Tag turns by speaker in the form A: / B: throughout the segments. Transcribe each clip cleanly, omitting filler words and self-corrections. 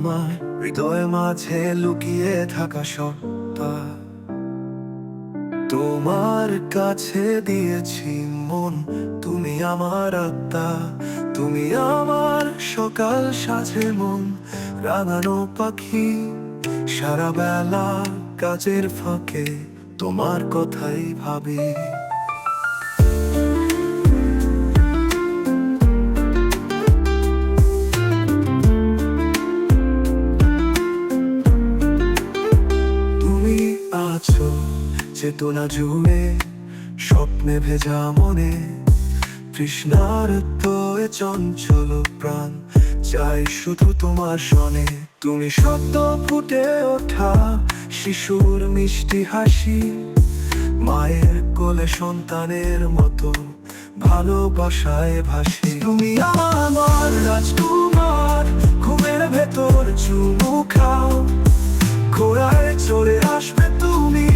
A: আমার হৃদয় মাঝে লুকিয়ে থাকা সত্তা। তোমার কাছে দিয়েছি মন, তুমি আমার আত্মা। তুমি আমার সকাল সাজে মন রাঙানো পাখি। সারা বেলা কাজের ফাঁকে তোমার কথাই ভাবি। তুমি আছো চেতনা জুড়ে, স্বপ্নে ভেজা মনে, তৃষ্ণার তোয়ে চঞ্চল প্রাণ চাই শুধু তোমার শনে। তুমি শব্দ ফুটে ওঠা শিশুর মিষ্টি হাসি, মায়ের কোলে সন্তানের মতো ভালোবাসায় ভাসি। তুমি আমার রাজকুমার, ঘুমের ভেতর চুমু খাও। ঘোড়ায় চলে আসবে তুমি,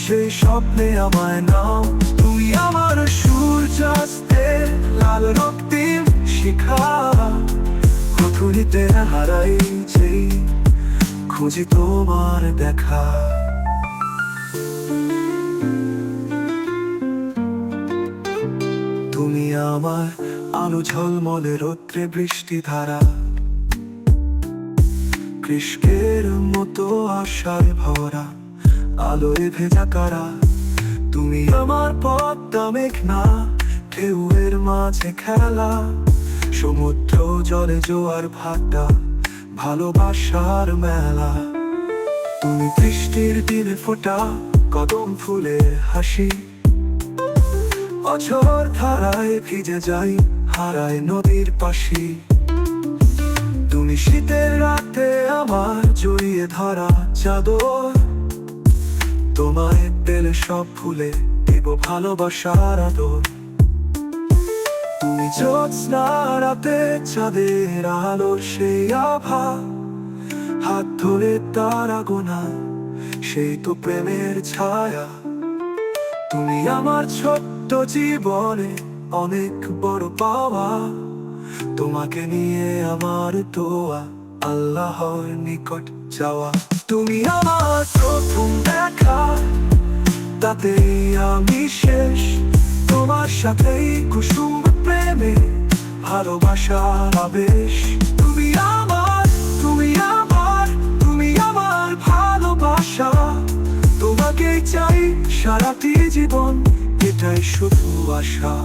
A: সেই স্বপ্নে আমায় নাও। তুমি আমার সূর্যাস্তের লাল রক্তিম শিখা, পৃথিবীতে হারাই যেই খুঁজি তোমার দেখা। তুমি আমার আলো ঝলমলে রৌদ্রে বৃষ্টি ধারা, কৃষ্ণের মতো আশায় ভরা আলোয় ভেজা কারা। তুমি আমার পদ্মা মেঘনা, ঢেউয়ের মাঝে খেলা, সমুদ্র জলে জোয়ার ভাটা, ভালোবাসার মেলা। তুমি বৃষ্টির দিনে ফোটা কদম ফুলের হাসি, অঝোর ধারায় ভিজে যাই হারায় নদীর পাশি। তুমি শীতের রাতে আমার জড়িয়ে ধরা চাদর, তোমায় পেলে সব ভুলে দেব ভালোবাসার আদর। তুমি জ্যোৎস্না রাতে চাঁদের আলোর সেই আভা, হাত ধরে তারা গোনা সেই তো প্রেমের ছায়া। তুমি আমার ছোট্ট জীবনে অনেক বড় পাওয়া, তোমাকে নিয়ে আমার দোয়া আল্লাহর নিকট যাওয়া। তুমি আমার প্রথম দেখা, তাতে আমি শেষ। তোমার সাথেই কুসুম প্রেমে ভালোবাসার আবেশ। তুমি আমার, তুমি আমার, তুমি আমার ভালোবাসা। তোমাকেই চাই সারাটি জীবন, এটাই শুধু আশা।